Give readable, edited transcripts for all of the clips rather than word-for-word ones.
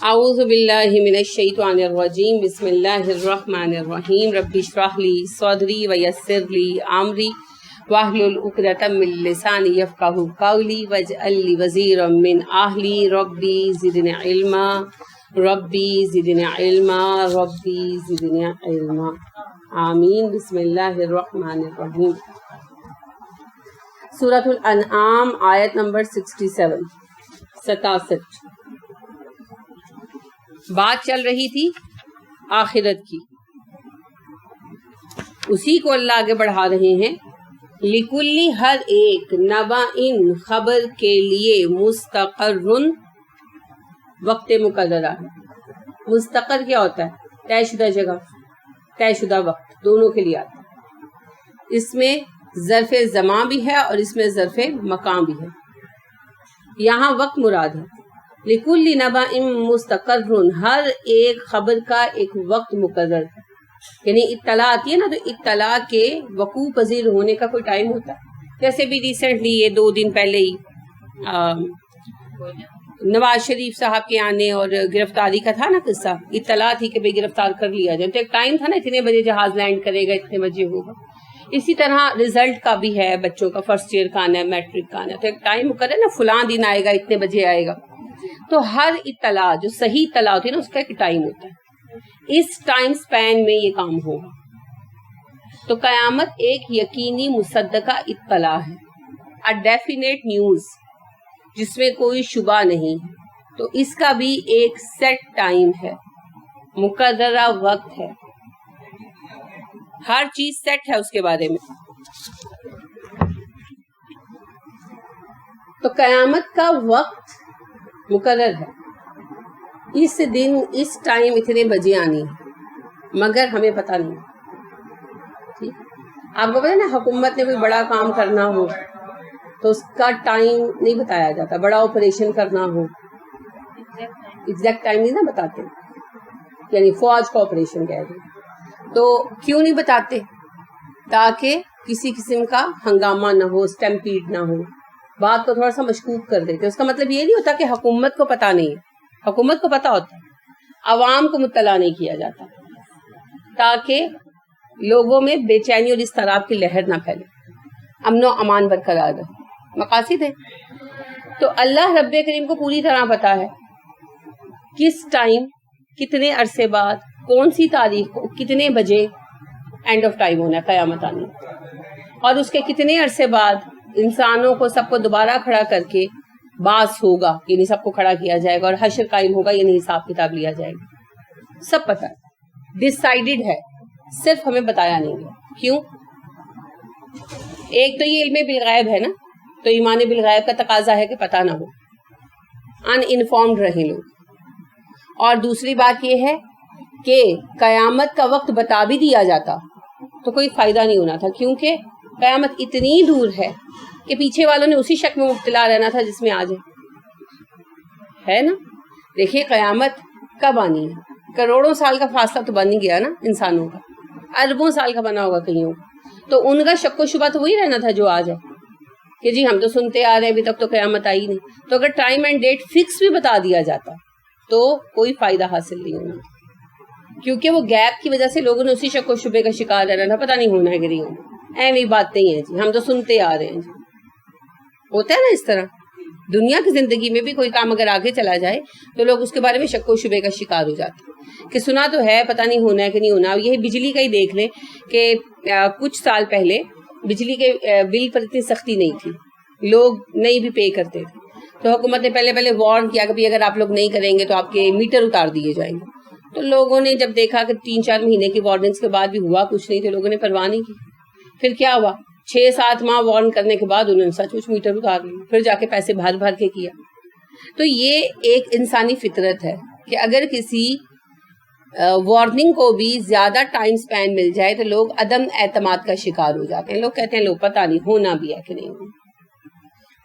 اعوذ باللہ من الشیطان الرجیم بسم اللہ الرحمن الرحیم رب اشرح لی صدری ویسر لی امری واحلل عقدۃ من لسانی یفقہوا قولی واجعل لی وزیرا من اہلی ربی زدنی علما ربی زدنی علما ربی زدنی علما آمین۔ بسم اللہ الرحمن الرحیم۔ سورۃ الانعام آیت نمبر 67۔ بات چل رہی تھی آخرت کی، اسی کو اللہ آگے بڑھا رہے ہیں۔ لکلی ہر ایک نبأ خبر کے لیے مستقر وقت مقررہ ہے۔ مستقر کیا ہوتا ہے؟ طے شدہ جگہ، طے شدہ وقت، دونوں کے لیے آتا ہے۔ اس میں ظرف زمان بھی ہے اور اس میں ظرف مکان بھی ہے۔ یہاں وقت مراد ہے۔ لکل نبأ مستقر، ہر ایک خبر کا ایک وقت مقرر ہے، یعنی اطلاع آتی ہے نا، تو اطلاع کے وقوع پذیر ہونے کا کوئی ٹائم ہوتا ہے۔ جیسے بھی ریسنٹلی یہ 2 دن پہلے ہی نواز شریف صاحب کے آنے اور گرفتاری کا تھا نا قصہ، اطلاع تھی کہ بھئی گرفتار کر لیا جائے، تو ایک ٹائم تھا نا، اتنے بجے جہاز لینڈ کرے گا، اتنے بجے ہوگا۔ اسی طرح رزلٹ کا بھی ہے، بچوں کا فرسٹ ایئر کا آنا ہے، میٹرک کا آنا ہے، تو ایک ٹائم مقرر ہے نا، فلاں دن آئے گا، اتنے بجے آئے گا۔ تو ہر اطلاع جو صحیح اطلاع ہوتی ہے نا، اس کا ایک ٹائم ہوتا ہے، اس ٹائم سپین میں یہ کام ہوگا۔ تو قیامت ایک یقینی مصدقہ اطلاع ہے، a definite نیوز جس میں کوئی شبہ نہیں ہے۔ تو اس کا بھی ایک سیٹ ٹائم ہے، مقررہ وقت ہے، ہر چیز سیٹ ہے اس کے بارے میں۔ تو قیامت کا وقت مقرر ہے، اس دن اس ٹائم اتنے بجے آنی ہے، مگر ہمیں پتہ نہیں۔ ٹھیک، آپ کو پتہ ہے نا، حکومت نے کوئی بڑا کام کرنا ہو تو اس کا ٹائم نہیں بتایا جاتا، بڑا آپریشن کرنا ہو ایگزیکٹ ٹائم نہیں نا بتاتے، یعنی فوج کا آپریشن کہہ دیں تو کیوں نہیں بتاتے؟ تاکہ کسی قسم کا ہنگامہ نہ ہو، اسٹیمپیڈ نہ ہو، بات کو تھوڑا سا مشکوک کر دیتے۔ اس کا مطلب یہ نہیں ہوتا کہ حکومت کو پتہ نہیں ہے، حکومت کو پتہ ہوتا ہے، عوام کو مطلع نہیں کیا جاتا، تاکہ لوگوں میں بے چینی اور اضطراب کی لہر نہ پھیلے، امن و امان برقرار رہے، مقاصد ہے۔ تو اللہ رب کریم کو پوری طرح پتہ ہے کس ٹائم، کتنے عرصے بعد، کون سی تاریخ کو، کتنے بجے اینڈ آف ٹائم ہونا ہے، قیامت آنی، اور اس کے کتنے عرصے بعد انسانوں کو سب کو دوبارہ کھڑا کر کے باعث ہوگا، یعنی سب کو کھڑا کیا جائے گا اور حشر قائم ہوگا، یعنی حساب کتاب لیا جائے گا۔ سب پتہ ہے، ڈیسائیڈڈ ہے، صرف ہمیں بتایا نہیں گیا۔ کیوں؟ ایک تو یہ علم بالغیب ہے نا، تو ایمان بالغیب کا تقاضا ہے کہ پتہ نہ ہو، ان انفارمڈ رہیں لوگ۔ اور دوسری بات یہ ہے کہ قیامت کا وقت بتا بھی دیا جاتا تو کوئی فائدہ نہیں ہونا تھا، کیونکہ قیامت اتنی دور ہے کہ پیچھے والوں نے اسی شک میں مبتلا رہنا تھا جس میں آج ہے نا۔ دیکھیے قیامت کب آنی ہے، کروڑوں سال کا فاصلہ تو بن ہی گیا نا انسانوں کا، اربوں سال کا بنا ہوگا کہیں، تو ان کا شک و شبہ تو وہی رہنا تھا جو آج ہے، کہ جی ہم تو سنتے آ رہے ہیں ابھی تک تو قیامت آئی نہیں۔ تو اگر ٹائم اینڈ ڈیٹ فکس بھی بتا دیا جاتا تو کوئی فائدہ حاصل نہیں ہونا، کیونکہ وہ گیپ کی وجہ سے لوگوں نے اسی شک و شبے کا شکار رہنا تھا، پتہ نہیں ہونا ہے کہ نہیں ہونا، ایویں بات نہیں ہے جی، ہم تو سنتے آ رہے ہیں جی۔ ہوتا ہے نا اس طرح دنیا کی زندگی میں بھی، کوئی کام اگر آگے چلا جائے تو لوگ اس کے بارے میں شک و شبے کا شکار ہو جاتے ہیں کہ سنا تو ہے، پتہ نہیں ہونا ہے کہ نہیں ہونا۔ یہ بجلی کا ہی دیکھ لیں کہ کچھ سال پہلے بجلی کے بل پر اتنی سختی نہیں تھی، لوگ نہیں بھی پے کرتے تھے، تو حکومت نے پہلے وارن کیا کہ اگر آپ لوگ نہیں کریں گے تو آپ کے میٹر اتار دیے جائیں گے۔ تو لوگوں نے جب دیکھا کہ 3-4 مہینے کی وارننگس کے بعد بھی ہوا کچھ نہیں، تو لوگوں نے پرواہ نہیں کی۔ پھر کیا ہوا، 6-7 ماہ وارن کرنے کے بعد انہوں نے سچ مچ میٹر اتار لیا، پھر جا کے پیسے بھر بھر کے کیا۔ تو یہ ایک انسانی فطرت ہے کہ اگر کسی وارننگ کو بھی زیادہ ٹائم سپین مل جائے تو لوگ عدم اعتماد کا شکار ہو جاتے ہیں، لوگ کہتے ہیں لوگ پتہ نہیں ہونا بھی ہے کہ نہیں ہونا۔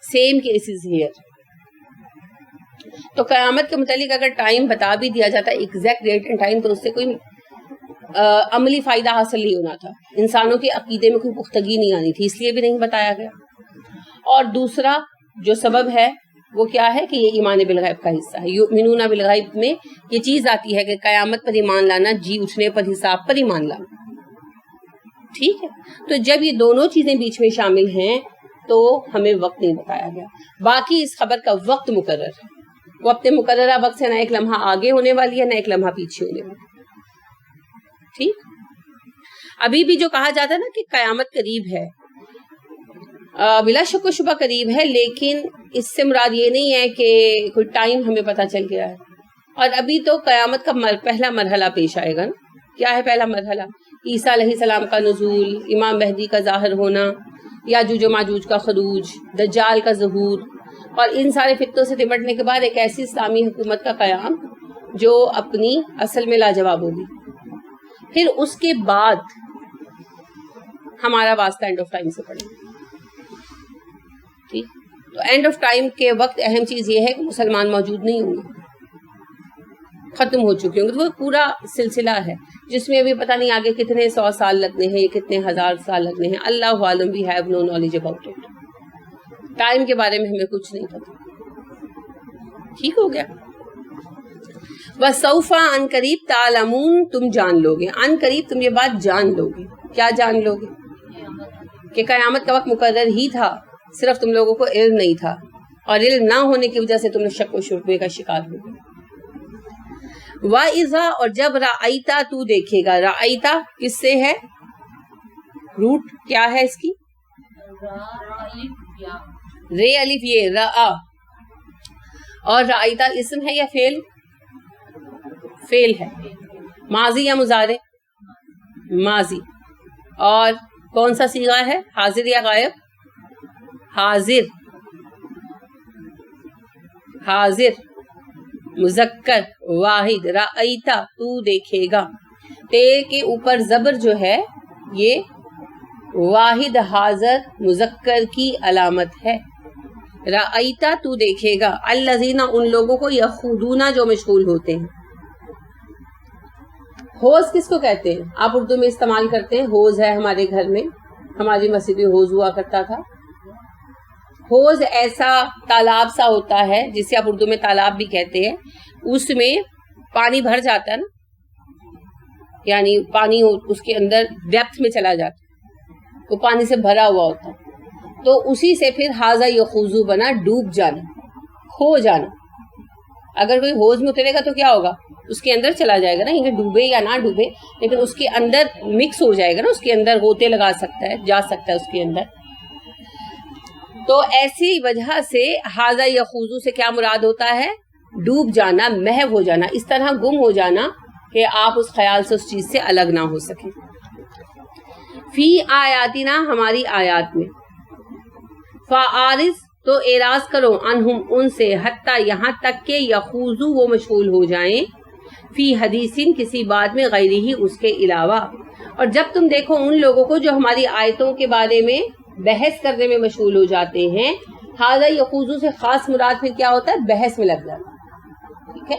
Same cases here. تو قیامت کے متعلق اگر ٹائم بتا بھی دیا جاتا ہے، ایگزیکٹ ڈیٹ اینڈ ٹائم، تو اس سے کوئی عملی فائدہ حاصل نہیں ہونا تھا، انسانوں کے عقیدے میں کوئی پختگی نہیں آنی تھی، اس لیے بھی نہیں بتایا گیا۔ اور دوسرا جو سبب ہے وہ کیا ہے کہ یہ ایمان بالغیب کا حصہ ہے. یؤمنون بالغیب میں یہ چیز آتی ہے کہ قیامت پر ایمان لانا، جی اٹھنے پر، حساب پر ایمان لانا. ٹھیک ہے، تو جب یہ دونوں چیزیں بیچ میں شامل ہیں تو ہمیں وقت نہیں بتایا گیا. باقی اس خبر کا وقت مقرر ہے، وہ اپنے مقررہ وقت سے نہ ایک لمحہ آگے ہونے والی ہے نہ ایک لمحہ پیچھے ہونے والی. ٹھیک، ابھی بھی جو کہا جاتا ہے نا کہ قیامت قریب ہے، بلا شک و شبہ قریب ہے، لیکن اس سے مراد یہ نہیں ہے کہ کوئی ٹائم ہمیں پتہ چل گیا ہے. اور ابھی تو قیامت کا پہلا مرحلہ پیش آئے گا نا. کیا ہے پہلا مرحلہ؟ عیسیٰ علیہ السلام کا نزول، امام مہدی کا ظاہر ہونا، یاجوج و ماجوج کا خروج، دجال کا ظہور، اور ان سارے فتنوں سے نمٹنے کے بعد ایک ایسی اسلامی حکومت کا قیام جو اپنی اصل میں لاجواب ہوگی. پھر اس کے بعد ہمارا واسطہ اینڈ آف ٹائم سے پڑے. ٹھیک، تو اینڈ آف ٹائم کے وقت اہم چیز یہ ہے کہ مسلمان موجود نہیں ہوں گے، ختم ہو چکے ہوں گے. تو وہ پورا سلسلہ ہے جس میں ابھی پتہ نہیں آگے کتنے 100 سال لگنے ہیں، کتنے 1000 سال لگنے ہیں. اللہ عالم، we have no knowledge about it. Time کے بارے میں ہمیں کچھ نہیں پتا. ٹھیک ہو گیا. وَسَوْفَ ان قریب تعلمون، تم جان لو گے. ان قریب تم یہ بات جان لو گے. کیا جان لو گے؟ کہ قیامت کا وقت مقرر ہی تھا، صرف تم لوگوں کو علم نہیں تھا، اور علم نہ ہونے کی وجہ سے تم نے شک و شبہے کا شکار ہو گئے. وَإِذَا، اور جب رَأَيْتَ، تو دیکھے گا. رَأَيْتَ کس سے ہے؟ روٹ کیا ہے اس کی؟ رے الف یہ رآ. اور رأیت اسم ہے یا فعل؟ فعل ہے. ماضی یا مضارع؟ ماضی. اور کون سا صیغہ ہے؟ حاضر یا غائب؟ حاضر. حاضر مذکر واحد. رأیت تو دیکھے گا. تے کے اوپر زبر جو ہے یہ واحد حاضر مذکر کی علامت ہے. رأیت تو دیکھے گا. الذین ان لوگوں کو یخوضون جو مشغول ہوتے ہیں. حوض کس کو کہتے ہیں؟ آپ اردو میں استعمال کرتے ہیں. حوض ہے ہمارے گھر میں، ہماری مسجد میں حوض ہوا کرتا تھا. حوض ایسا تالاب سا ہوتا ہے جسے آپ اردو میں تالاب بھی کہتے ہیں. اس میں پانی بھر جاتا ہے نا، یعنی پانی اس کے اندر ڈیپتھ میں چلا جاتا ہے، وہ پانی سے بھرا ہوا ہوتا ہے. تو اسی سے پھر حاضہ یخوضو بنا، ڈوب جانا، کھو جانا. اگر کوئی حوض میں اترے گا تو کیا ہوگا؟ اس کے اندر چلا جائے گا نا، یہ ڈوبے یا نہ ڈوبے لیکن اس کے اندر مکس ہو جائے گا نا، اس کے اندر غوطے لگا سکتا ہے، جا سکتا ہے اس کے اندر. تو ایسی وجہ سے حاضہ یخوضو سے کیا مراد ہوتا ہے؟ ڈوب جانا، محو ہو جانا، اس طرح گم ہو جانا کہ آپ اس خیال سے اس چیز سے الگ نہ ہو سکیں. فی آیاتنا، ہماری آیات میں. فَآرِضْ تو اعراض کرو، عنہم ان سے، حتیٰ یہاں تک کہ یخوضو وہ مشغول ہو جائیں، فی حدیثین کسی بات میں، غیرہ ہی اس کے علاوہ. اور جب تم دیکھو ان لوگوں کو جو ہماری آیتوں کے بارے میں بحث کرنے میں مشغول ہو جاتے ہیں، حاضہ یخوضو سے خاص مراد پھر کیا ہوتا ہے؟ بحث میں لگ جانا. ٹھیک ہے،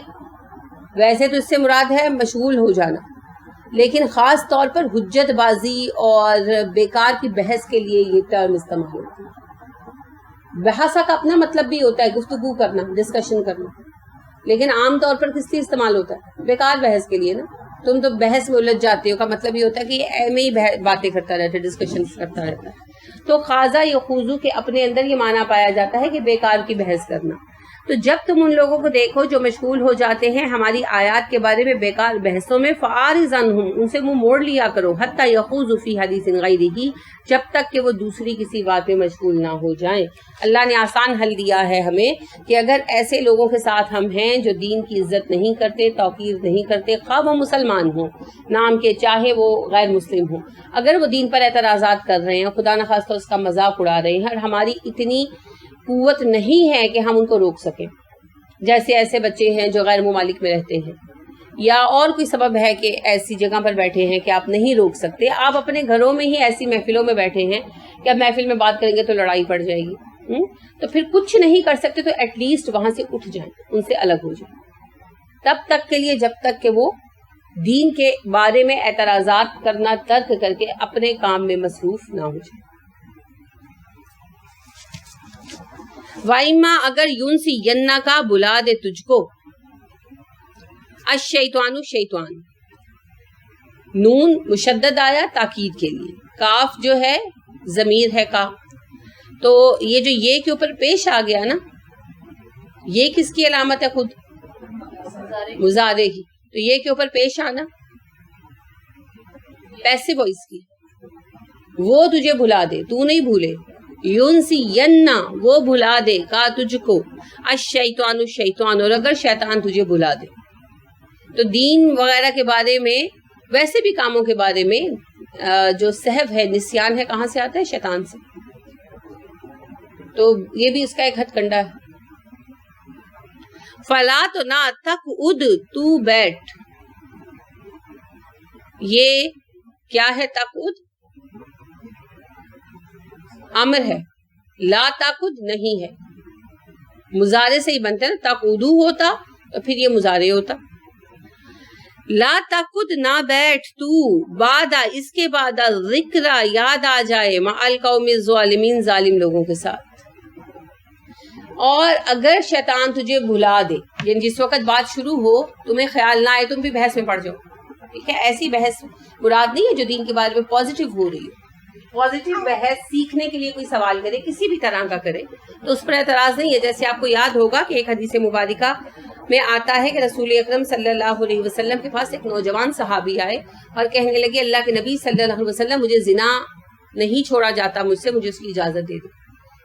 ویسے تو اس سے مراد ہے مشغول ہو جانا، لیکن خاص طور پر حجت بازی اور بیکار کی بحث کے لیے یہ ٹرم استعمال ہوتا ہے. بحثہ کا اپنا مطلب بھی ہوتا ہے گفتگو کرنا، ڈسکشن کرنا، لیکن عام طور پر کس لیے استعمال ہوتا ہے؟ بیکار بحث کے لیے نا. تم تو بحث میں الجھ جاتے ہو کا مطلب یہ ہوتا ہے کہ ایم ہی باتیں کرتا رہتا ہے، ڈسکشن کرتا رہتا ہے. تو خاضہ یخوضو کے اپنے اندر یہ معنی پایا جاتا ہے کہ بیکار کی بحث کرنا. تو جب تم ان لوگوں کو دیکھو جو مشغول ہو جاتے ہیں ہماری آیات کے بارے میں بیکار بحثوں میں، فَآرِضْ عَنْهُمْ ان سے منہ موڑ لیا کرو، حَتَّى يَخُوضُوا فِي حَدِيثٍ غَيْرِهِ جب تک کہ وہ دوسری کسی بات میں مشغول نہ ہو جائیں. اللہ نے آسان حل دیا ہے ہمیں کہ اگر ایسے لوگوں کے ساتھ ہم ہیں جو دین کی عزت نہیں کرتے، توقیر نہیں کرتے، خواہ وہ مسلمان ہوں نام کے، چاہے وہ غیر مسلم ہوں، اگر وہ دین پر اعتراضات کر رہے ہیں، خدا نخواستہ اس کا مذاق اڑا رہے ہیں، اور ہماری اتنی قوت نہیں ہے کہ ہم ان کو روک سکیں، جیسے ایسے بچے ہیں جو غیر ممالک میں رہتے ہیں، یا اور کوئی سبب ہے کہ ایسی جگہ پر بیٹھے ہیں کہ آپ نہیں روک سکتے، آپ اپنے گھروں میں ہی ایسی محفلوں میں بیٹھے ہیں کہ اب محفل میں بات کریں گے تو لڑائی پڑ جائے گی، تو پھر کچھ نہیں کر سکتے تو ایٹ لیسٹ وہاں سے اٹھ جائیں، ان سے الگ ہو جائیں، تب تک کے لیے جب تک کہ وہ دین کے بارے میں اعتراضات کرنا ترک کر کے اپنے کام میں مصروف نہ ہو جائیں. وَإِمَّا اگر يُنْسِيَنَّكَ بلا دے تجھ کو الشیطان شیطان، نون مشدد آیا تاکید کے لیے، کاف جو ہے ضمیر ہے کا، تو یہ جو یہ کے اوپر پیش آ گیا نا، یہ کس کی علامت ہے؟ خود مضارع کی، تو یہ کے اوپر پیش آنا پیسو وائس کی، وہ تجھے بھلا دے، تو نہیں بھولے، یونسینہ وہ بھلا دے کا تجھ کو، الشیطان شیطان اور اگر شیطان تجھے بھلا دے، تو دین وغیرہ کے بارے میں، ویسے بھی کاموں کے بارے میں جو سہو ہے، نسیان ہے، کہاں سے آتا ہے؟ شیطان سے، تو یہ بھی اس کا ایک ہتھ کنڈا ہے۔ فلا تو نہ تقعد تو بیٹھ، یہ کیا ہے؟ تقعد امر ہے، لا تقعد نہیں ہے، مضارع سے ہی بنتا ہے نا، تقعدو ہوتا تو پھر یہ مضارع ہوتا۔ لا تقعد نہ بیٹھ تو، بعد اس کے بعد ذکر یاد آ جائے، مع القوم الظالمین ظالم لوگوں کے ساتھ، اور اگر شیطان تجھے بھلا دے، یعنی جس وقت بات شروع ہو تمہیں خیال نہ آئے تم بھی بحث میں پڑ جاؤ، ٹھیک ہے، ایسی بحث مراد نہیں ہے جو دین کے بارے میں پازیٹیو ہو رہی ہے، پازیٹیو بحث سیکھنے کے لیے کوئی سوال کرے، کسی بھی طرح کا کرے تو اس پر اعتراض نہیں ہے۔ جیسے آپ کو یاد ہوگا کہ ایک حدیث مبارکہ میں آتا ہے کہ رسول اکرم صلی اللہ علیہ وسلم کے پاس ایک نوجوان صحابی آئے اور کہنے لگے اللہ کے نبی صلی اللہ علیہ وسلم مجھے زنا نہیں چھوڑا جاتا مجھ سے، مجھے اس کی اجازت دے دو۔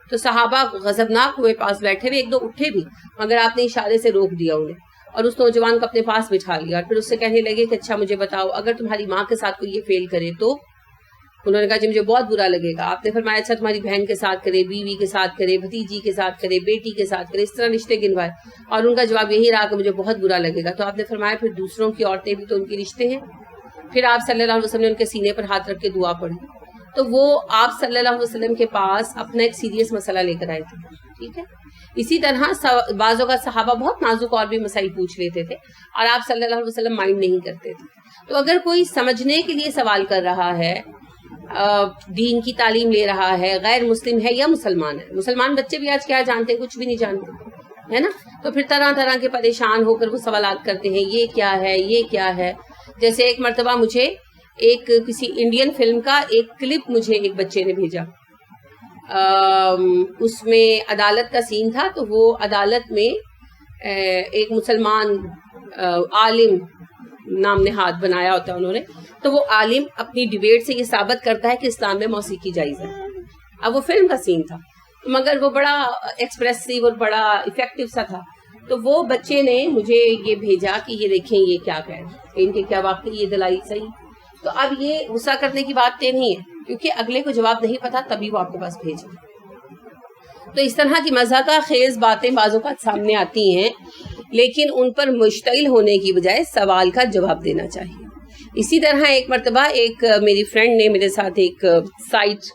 تو صحابہ غضبناک ہوئے، پاس بیٹھے ہوئے، ایک دو اٹھے بھی مگر آپ نے اشارے سے روک دیا انہیں اور اس نوجوان کو اپنے پاس بٹھا لیا، اور پھر اس سے کہنے لگے کہ اچھا مجھے بتاؤ اگر تمہاری ماں کے ساتھ کوئی یہ فیل کرے تو؟ انہوں نے کہا جی مجھے بہت برا لگے گا۔ آپ نے فرمایا اچھا تمہاری بہن کے ساتھ کرے، بیوی کے ساتھ کرے، بھتیجی کے ساتھ کرے، بیٹی کے ساتھ کرے، اس طرح رشتے گنوائے، اور ان کا جواب یہی رہا کہ مجھے بہت برا لگے گا۔ تو آپ نے فرمایا پھر دوسروں کی عورتیں بھی تو ان کے رشتے ہیں۔ پھر آپ صلی اللہ علیہ وسلم نے ان کے سینے پر ہاتھ رکھ کے دعا پڑھی، تو وہ آپ صلی اللہ علیہ وسلم کے پاس اپنا ایک سیریس مسئلہ لے کر آئے تھے، ٹھیک ہے۔ اسی طرح بعض اوقات صحابہ بہت نازک اور بھی مسائل پوچھ لیتے تھے اور آپ صلی اللہ علیہ وسلم مائنڈ نہیں کرتے تھے۔ تو اگر کوئی سمجھنے کے لیے سوال کر رہا ہے، دین کی تعلیم لے رہا ہے، غیر مسلم ہے یا مسلمان ہے، مسلمان بچے بھی آج کیا جانتے ہیں؟ کچھ بھی نہیں جانتے، ہے نا، تو پھر طرح طرح کے پریشان ہو کر وہ سوالات کرتے ہیں، یہ کیا ہے، یہ کیا ہے۔ جیسے ایک مرتبہ مجھے ایک کسی انڈین فلم کا ایک کلپ مجھے ایک بچے نے بھیجا، اس میں عدالت کا سین تھا، تو وہ عدالت میں ایک مسلمان عالم نام نہاد بنایا ہوتا ہے انہوں نے، تو وہ عالم اپنی ڈیبیٹ سے یہ ثابت کرتا ہے کہ اسلام میں موسیقی جائز ہے۔ اب وہ فلم کا سین تھا مگر وہ بڑا ایکسپریسیو اور بڑا افیکٹو سا تھا، تو وہ بچے نے مجھے یہ بھیجا کہ یہ دیکھیں یہ کیا کہہ رہے ہیں، ان کے کیا واقعی یہ دلائل صحیح۔ تو اب یہ غصہ کرنے کی بات نہیں ہے کیونکہ اگلے کو جواب نہیں پتا تبھی وہ آپ کے پاس بھیجے۔ تو اس طرح کی مضحکہ خیز باتیں بعض اوقات سامنے آتی ہیں، لیکن ان پر مشتعل ہونے کی بجائے سوال کا جواب دینا چاہیے۔ اسی طرح ایک مرتبہ ایک میری فرینڈ نے میرے ساتھ ایک سائٹ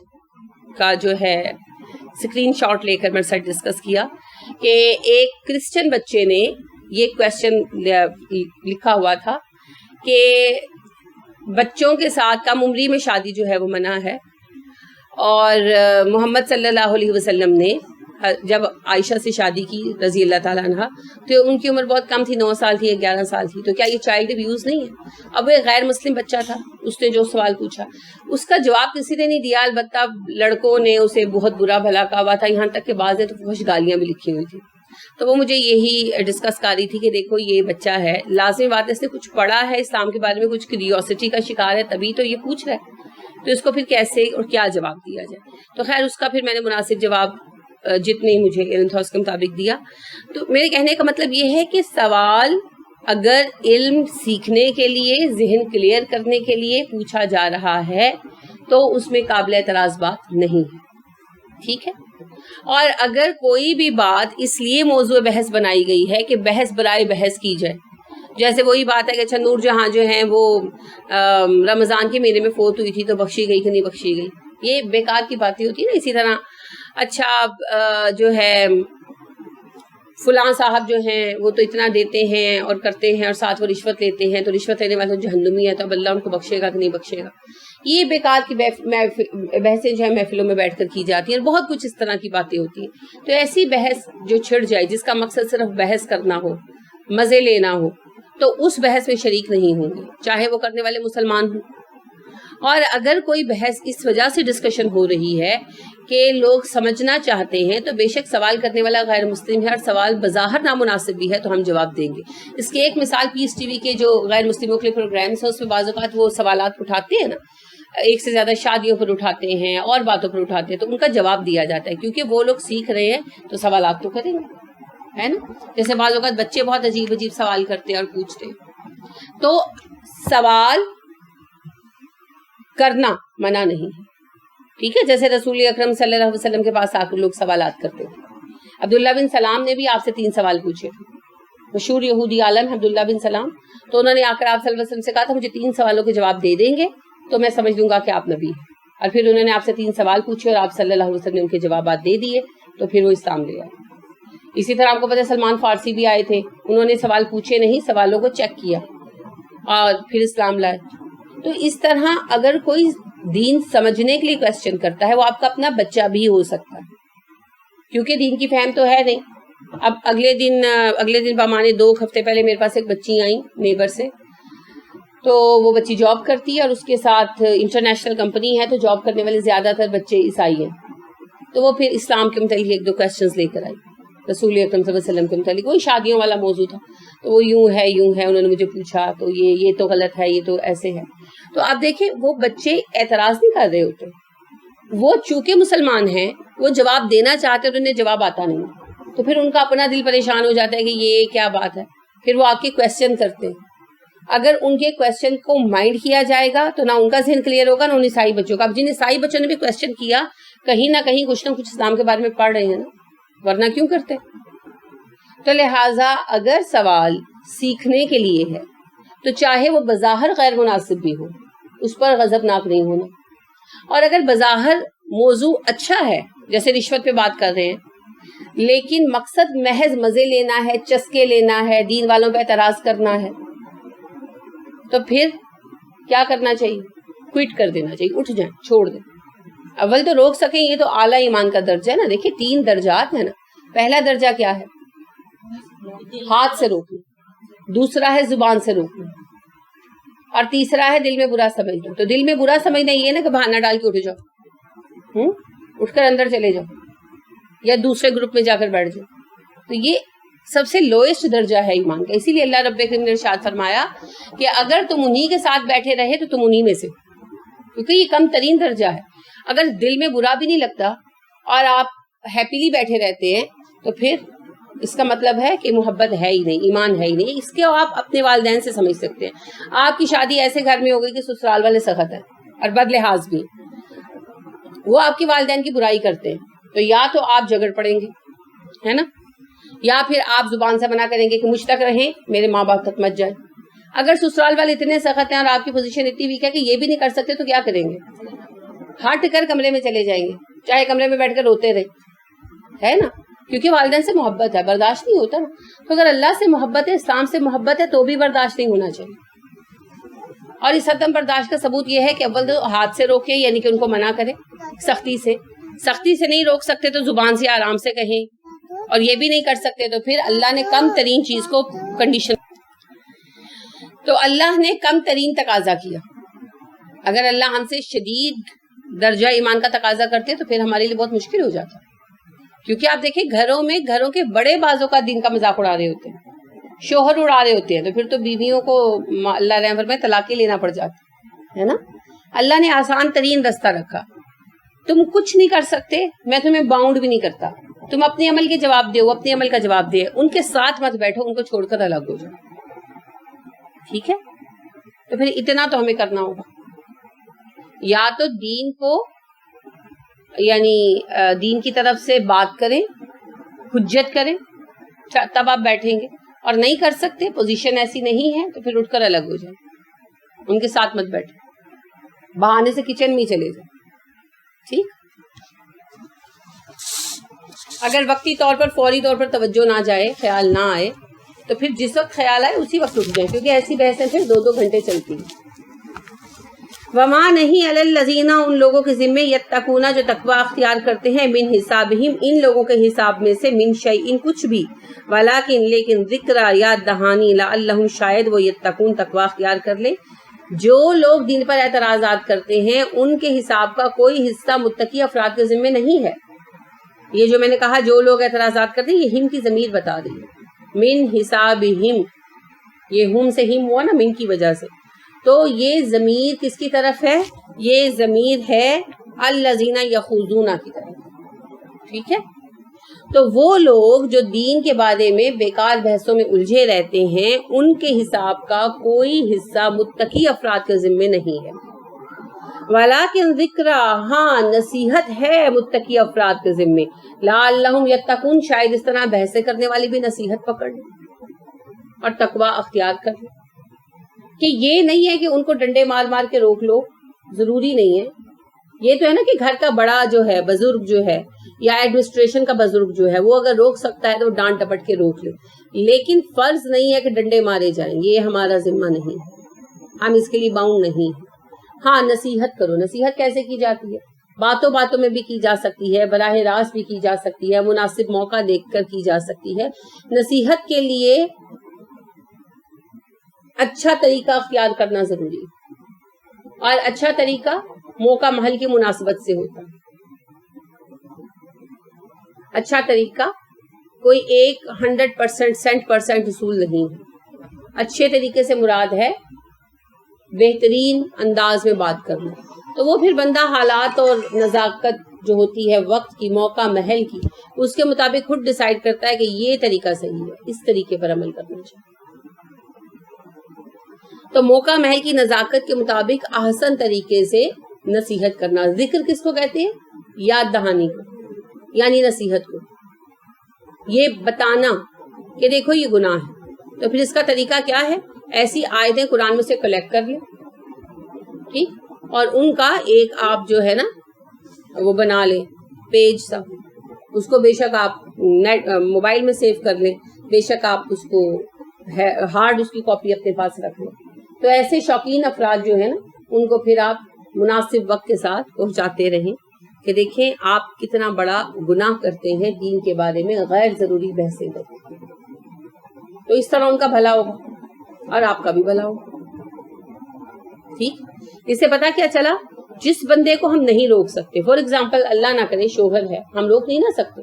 کا جو ہے اسکرین شاٹ لے کر میرے ساتھ ڈسکس کیا کہ ایک کرسچن بچے نے یہ کویشچن لکھا ہوا تھا کہ بچوں کے ساتھ کم عمری میں شادی جو ہے وہ منع ہے، اور محمد صلی اللہ علیہ وسلم نے جب عائشہ سے شادی کی رضی اللہ تعالیٰ عنہ تو ان کی عمر بہت کم تھی، 9 سال تھی یا 11 سال تھی، تو کیا یہ چائلڈ ابیوز نہیں ہے؟ اب وہ ایک غیر مسلم بچہ تھا، اس نے جو سوال پوچھا اس کا جواب کسی نے نہیں دیا، البتہ لڑکوں نے اسے بہت برا بھلا کہا ہوا تھا، یہاں تک کہ بعض نے تو کچھ گالیاں بھی لکھی ہوئی تھی۔ تو وہ مجھے یہی ڈسکس کر رہی تھی کہ دیکھو یہ بچہ ہے، لازمی بات ہے اس نے کچھ پڑھا ہے اسلام کے بارے میں، کچھ کیوریوسٹی کا شکار ہے، تبھی تو یہ پوچھ رہا ہے، تو اس کو پھر کیسے اور کیا جواب دیا جائے۔ تو خیر اس کا پھر میں نے مناسب جواب جتنے مجھے علم تھا اس کے مطابق دیا۔ تو میرے کہنے کا مطلب یہ ہے کہ سوال اگر علم سیکھنے کے لیے، ذہن کلیئر کرنے کے لیے پوچھا جا رہا ہے تو اس میں قابل اعتراض بات نہیں ہے، ٹھیک ہے۔ اور اگر کوئی بھی بات اس لیے موضوع بحث بنائی گئی ہے کہ بحث برائے بحث کی جائے، جیسے وہی بات ہے کہ اچھا نور جہاں جو ہیں وہ رمضان کے مہینے میں فوت ہوئی تھی تو بخشی گئی کہ نہیں بخشی گئی، یہ بیکار کی باتیں ہوتی ہے نا۔ اسی طرح اچھا جو ہے فلاں صاحب جو ہیں وہ تو اتنا دیتے ہیں اور کرتے ہیں اور ساتھ وہ رشوت لیتے ہیں، تو رشوت لینے والے جہنمی ہے، تو اب اللہ ان کو بخشے گا کہ نہیں بخشے گا. یہ بیکار کی بحثیں جو ہے محفلوں میں بیٹھ کر کی جاتی ہیں، اور بہت کچھ اس طرح کی باتیں ہوتی ہیں. تو ایسی بحث جو چھڑ جائے جس کا مقصد صرف بحث کرنا ہو، مزے لینا ہو، تو اس بحث میں شریک نہیں ہوں گے، چاہے وہ کرنے والے مسلمان ہوں. اور اگر کوئی بحث اس وجہ سے ڈسکشن ہو رہی ہے کہ لوگ سمجھنا چاہتے ہیں، تو بے شک سوال کرنے والا غیر مسلم ہے اور سوال بظاہر نامناسب بھی ہے، تو ہم جواب دیں گے. اس کی ایک مثال پیس ٹی وی کے جو غیر مسلموں کے پروگرامس ہیں، اس میں بعض اوقات وہ سوالات اٹھاتے ہیں نا، ایک سے زیادہ شادیوں پر اٹھاتے ہیں اور باتوں پر اٹھاتے ہیں، تو ان کا جواب دیا جاتا ہے، کیونکہ وہ لوگ سیکھ رہے ہیں تو سوالات تو کریں گے، ہے نا. جیسے بعض اوقات بچے بہت عجیب عجیب سوال کرتے ہیں اور پوچھتے ہیں، تو سوال کرنا منع نہیں ہے. ٹھیک ہے، جیسے رسول اکرم صلی اللہ علیہ وسلم کے پاس آ کر لوگ سوالات کرتے تھے. عبداللہ بن سلام نے بھی آپ سے 3 سوال پوچھے، مشہور یہودی عالم عبداللہ بن سلام. تو انہوں نے آ کر آپ صلی اللہ علیہ وسلم سے کہا تھا مجھے 3 سوالوں کے جواب دے دیں گے تو میں سمجھ لوں گا کہ آپ نبی ہیں. اور پھر انہوں نے آپ سے 3 سوال پوچھے اور آپ صلی اللہ علیہ وسلم نے ان کے جوابات دے دیے، تو پھر وہ اسلام لے آئے. اسی طرح آپ کو پتہ ہے سلمان فارسی بھی آئے تھے، انہوں نے سوال پوچھے نہیں، سوالوں کو چیک کیا اور پھر اسلام لائے. تو اس طرح اگر کوئی دین سمجھنے کے لیے کوشچن کرتا ہے، وہ آپ کا اپنا بچہ بھی ہو سکتا ہے، کیونکہ دین کی فہم تو ہے نہیں. اب اگلے دن بامانے 2 ہفتے پہلے میرے پاس ایک بچی آئیں نیبر سے، تو وہ بچی جاب کرتی ہے اور اس کے ساتھ انٹرنیشنل کمپنی ہے، تو جاب کرنے والے زیادہ تر بچے عیسائی ہیں. تو وہ پھر اسلام کے متعلق 1-2 کوشچنز لے کر آئی رسول اکرم صلی اللہ علیہ وسلم کے متعلق. وہی شادیوں والا موضوع تھا، تو وہ یوں ہے انہوں نے مجھے پوچھا، تو یہ تو غلط ہے، یہ تو ایسے ہے. تو آپ دیکھیں وہ بچے اعتراض نہیں کر رہے ہوتے، وہ چونکہ مسلمان ہیں وہ جواب دینا چاہتے ہیں، تو انہیں جواب آتا نہیں، تو پھر ان کا اپنا دل پریشان ہو جاتا ہے کہ یہ کیا بات ہے. پھر وہ آ کے کویسچن کرتے ہیں. اگر ان کے کویسچن کو مائنڈ کیا جائے گا تو نہ ان کا ذہن کلیئر ہوگا، نہ ان عیسائی بچوں کا. اب جن عیسائی بچوں نے بھی کویسچن کیا، کہیں نہ کہیں کچھ نہ کچھ اسلام کے بارے میں پڑھ رہے ہیں نا، ورنہ کیوں کرتے. تو لہٰذا اگر سوال سیکھنے کے لیے ہے تو چاہے وہ بظاہر غیر مناسب بھی ہو، اس پر غضبناک نہیں ہونا. اور اگر بظاہر موضوع اچھا ہے، جیسے رشوت پہ بات کر رہے ہیں، لیکن مقصد محض مزے لینا ہے، چسکے لینا ہے، دین والوں پہ اعتراض کرنا ہے، تو پھر کیا کرنا چاہیے؟ کوئٹ کر دینا چاہیے، اٹھ جائیں، چھوڑ دیں. اول تو روک سکیں، یہ تو اعلیٰ ایمان کا درجہ ہے نا. دیکھیں 3 درجات ہیں نا. پہلا درجہ کیا ہے؟ ہاتھ سے روکنا، دوسرا ہے زبان سے روکنا، اور تیسرا ہے دل میں برا سمجھنا. تو دل میں برا سمجھنا یہ نا کہ بہانہ ڈال کے اٹھ جاؤ، اٹھ کر اندر چلے جاؤ یا دوسرے گروپ میں جا کر بیٹھ جاؤ. تو یہ سب سے لوئسٹ درجہ ہے ایمان کا. اسی لیے اللہ رب کریم نے ارشاد فرمایا کہ اگر تم انہی کے ساتھ بیٹھے رہے تو تم انہی میں سے، کیونکہ یہ کم ترین درجہ ہے. اگر دل میں برا بھی نہیں لگتا اور آپ ہیپیلی بیٹھے رہتے ہیں، تو پھر اس کا مطلب ہے کہ محبت ہے ہی نہیں، ایمان ہے ہی نہیں. اس کے آپ اپنے والدین سے سمجھ سکتے ہیں. آپ کی شادی ایسے گھر میں ہو گئی کہ سسرال والے سخت ہیں اور بد لحاظ بھی، وہ آپ کے والدین کی برائی کرتے ہیں، تو یا تو آپ جھگڑ پڑیں گے، ہے نا، یا پھر آپ زبان سے منع کریں گے کہ مجھ تک رہیں، میرے ماں باپ تک مت جائیں. اگر سسرال والے اتنے سخت ہیں اور آپ کی پوزیشن اتنی ویک ہے کہ یہ بھی نہیں کر سکتے، تو کیا کریں گے؟ ہٹ کر کمرے میں چلے جائیں گے، چاہے کمرے میں بیٹھ کر روتے رہے، ہے نا، کیونکہ والدین سے محبت ہے، برداشت نہیں ہوتا نا. تو اگر اللہ سے محبت ہے، اسلام سے محبت ہے، تو بھی برداشت نہیں ہونا چاہیے. اور اس عدم برداشت کا ثبوت یہ ہے کہ اول تو ہاتھ سے روکے، یعنی کہ ان کو منع کرے سختی سے نہیں روک سکتے تو زبان سے آرام سے کہیں، اور یہ بھی نہیں کر سکتے تو پھر اللہ نے کم ترین چیز کو کنڈیشن، تو اللہ نے کم ترین تقاضا کیا. اگر اللہ ہم سے شدید درجہ ایمان کا تقاضا کرتے تو پھر ہمارے لیے بہت مشکل ہو جاتا. کیونکہ آپ دیکھیں گھروں کے بڑے بازوں کا دین کا مذاق اڑا رہے ہوتے ہیں، شوہر اڑا رہے ہوتے ہیں، تو پھر تو بیویوں کو اللہ رحم فرمائے طلاقیں لینا پڑ جاتی ہے نا. اللہ نے آسان ترین رستہ رکھا. تم کچھ نہیں کر سکتے، میں تمہیں باؤنڈ بھی نہیں کرتا، تم اپنے عمل کے جواب دو، اپنے عمل کا جواب دے، ان کے ساتھ مت بیٹھو، ان کو چھوڑ کر الگ ہو جاؤ. ٹھیک ہے، تو پھر اتنا تو ہمیں کرنا ہوگا. یا تو دین کو یعنی دین کی طرف سے بات کریں، حجت کریں، تب آپ بیٹھیں گے. اور نہیں کر سکتے، پوزیشن ایسی نہیں ہے، تو پھر اٹھ کر الگ ہو جائیں، ان کے ساتھ مت بیٹھیں، بہانے سے کچن میں ہی چلے جائیں. ٹھیک. اگر وقتی طور پر فوری طور پر توجہ نہ جائے، خیال نہ آئے، تو پھر جس وقت خیال آئے اسی وقت اٹھ جائیں، کیونکہ ایسی بحثیں پھر 2 گھنٹے چلتی ہیں۔ وما نہیں علی الذین، ان لوگوں کے ذمے، یتقون جو تقوی اختیار کرتے ہیں، من حسابہم، ان لوگوں کے حساب میں سے، من شیء کچھ بھی، ولکن لیکن ذکر یاد دہانی، لعلہم شاید وہ یتقون تقوی اختیار کر لیں۔ جو لوگ دین پر اعتراضات کرتے ہیں ان کے حساب کا کوئی حصہ متقی افراد کے ذمے نہیں ہے۔ یہ جو میں نے کہا جو لوگ اعتراضات کرتے ہیں، یہ ہم کی ضمیر بتا رہی ہے، من حسابہم، یہ ہم سے ہم ہوا نا من کی وجہ سے، تو یہ ضمیر کس کی طرف ہے؟ یہ ضمیر ہے الذین یخوضون کی طرف، ٹھیک ہے؟ تو وہ لوگ جو دین کے بارے میں بیکار بحثوں میں الجھے رہتے ہیں، ان کے حساب کا کوئی حصہ متقی افراد کے ذمے نہیں ہے۔ ولیکن ذکر، ہاں نصیحت ہے متقی افراد کے ذمے، لعلہم یتقون، شاید اس طرح بحثیں کرنے والی بھی نصیحت پکڑ لیں اور تقوی اختیار کر لیں۔ کہ یہ نہیں ہے کہ ان کو ڈنڈے مار مار کے روک لو، ضروری نہیں ہے۔ یہ تو ہے نا کہ گھر کا بڑا جو ہے، بزرگ جو ہے، یا ایڈمنسٹریشن کا بزرگ جو ہے، وہ اگر روک سکتا ہے تو ڈانٹ ٹپٹ کے روک لے، لیکن فرض نہیں ہے کہ ڈنڈے مارے جائیں، یہ ہمارا ذمہ نہیں ہے، ہم اس کے لیے باؤنڈ نہیں ہیں۔ ہاں نصیحت کرو، نصیحت کیسے کی جاتی ہے؟ باتوں باتوں میں بھی کی جا سکتی ہے، براہ راست بھی کی جا سکتی ہے، مناسب موقع دیکھ کر کی جا سکتی ہے۔ نصیحت کے لیے اچھا طریقہ اختیار کرنا ضروری ہے، اور اچھا طریقہ موقع محل کی مناسبت سے ہوتا ہے۔ اچھا طریقہ کوئی ایک 100% اصول نہیں ہے۔ اچھے طریقے سے مراد ہے بہترین انداز میں بات کرنا، تو وہ پھر بندہ حالات اور نزاکت جو ہوتی ہے، وقت کی، موقع محل کی، اس کے مطابق خود ڈیسائیڈ کرتا ہے کہ یہ طریقہ صحیح ہے، اس طریقے پر عمل کرنا چاہیے۔ تو موقع محل کی نزاکت کے مطابق احسن طریقے سے نصیحت کرنا۔ ذکر کس کو کہتے ہیں؟ یاد دہانی کو، یعنی نصیحت کو، یہ بتانا کہ دیکھو یہ گناہ ہے۔ تو پھر اس کا طریقہ کیا ہے؟ ایسی آیتیں قرآن میں سے کلیکٹ کر لیں، ٹھیک، اور ان کا ایک آپ جو ہے نا وہ بنا لیں پیج سا، اس کو بے شک آپ موبائل میں سیو کر لیں، بے شک آپ اس کو ہارڈ اس کی کاپی اپنے پاس رکھ لیں۔ تو ایسے شوقین افراد جو ہیں نا، ان کو پھر آپ مناسب وقت کے ساتھ پہنچاتے رہیں کہ دیکھیں آپ کتنا بڑا گناہ کرتے ہیں، دین کے بارے میں غیر ضروری بحثیں کرتے ہیں۔ تو اس طرح ان کا بھلا ہوگا اور آپ کا بھی بھلا ہوگا، ٹھیک۔ اس سے پتا کیا چلا؟ جس بندے کو ہم نہیں روک سکتے، فار ایگزامپل اللہ نہ کرے شوہر ہے، ہم روک نہیں نہ سکتے،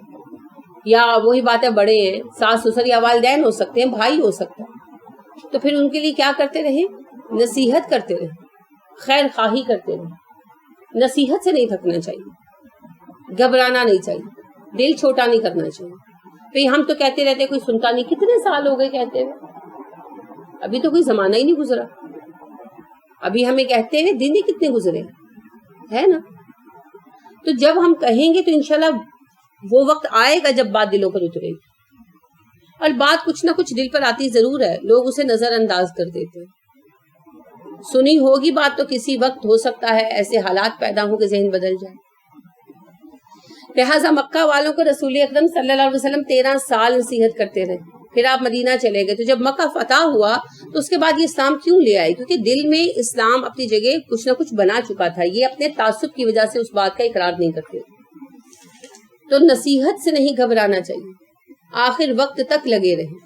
یا وہی باتیں بڑے ہیں، ساس سسر یا والدین ہو سکتے ہیں، بھائی ہو سکتا ہے، تو پھر ان کے لیے کیا کرتے رہیں؟ نصیحت کرتے رہیں، خیر خواہی کرتے رہیں۔ نصیحت سے نہیں تھکنا چاہیے، گھبرانا نہیں چاہیے، دل چھوٹا نہیں کرنا چاہیے۔ پھر ہم تو کہتے رہتے کوئی سنتا نہیں، کتنے سال ہو گئے کہتے ہوئے، ابھی تو کوئی زمانہ ہی نہیں گزرا، ابھی ہمیں کہتے ہوئے دن ہی کتنے گزرے ہے نا۔ تو جب ہم کہیں گے تو انشاءاللہ وہ وقت آئے گا جب بات دلوں پر اترے گی، اور بات کچھ نہ کچھ دل پر آتی ضرور ہے، لوگ اسے نظر انداز کر دیتے ہیں۔ سنی ہوگی بات تو کسی وقت ہو سکتا ہے ایسے حالات پیدا ہوں کہ ذہن بدل جائے۔ لہٰذا مکہ والوں کو رسول اکرم صلی اللہ علیہ وسلم 13 سال نصیحت کرتے رہے، پھر آپ مدینہ چلے گئے۔ تو جب مکہ فتح ہوا تو اس کے بعد یہ اسلام کیوں لے آئے؟ کیونکہ دل میں اسلام اپنی جگہ کچھ نہ کچھ بنا چکا تھا، یہ اپنے تعصب کی وجہ سے اس بات کا اقرار نہیں کرتے۔ تو نصیحت سے نہیں گھبرانا چاہیے، آخر وقت تک لگے رہے۔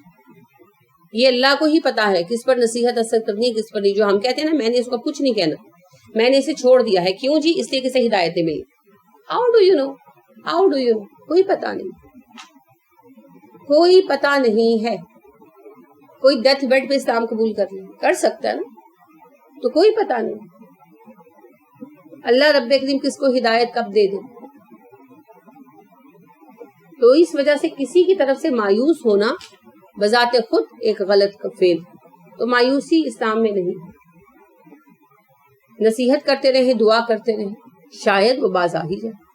یہ اللہ کو ہی پتا ہے کس پر نصیحت اثر کرنی ہے، کس پر نہیں۔ جو ہم کہتے ہیں نا میں نے اس کو کچھ نہیں کہنا، میں نے اسے چھوڑ دیا ہے، کیوں جی؟ اس لیے کسے ہدایتیں ملی۔ How do you know? کوئی پتا نہیں، کوئی پتا نہیں ہے۔ کوئی ڈیتھ بیڈ پہ اسلام قبول کر سکتا ہے نا، تو کوئی پتا نہیں۔ اللہ رب کریم کس کو ہدایت کب دے دے۔ تو اس وجہ سے کسی کی طرف سے مایوس ہونا بذات خود ایک غلط فعل، تو مایوسی اسلام میں نہیں۔ نصیحت کرتے رہے، دعا کرتے رہے، شاید وہ باز آ ہی جائے۔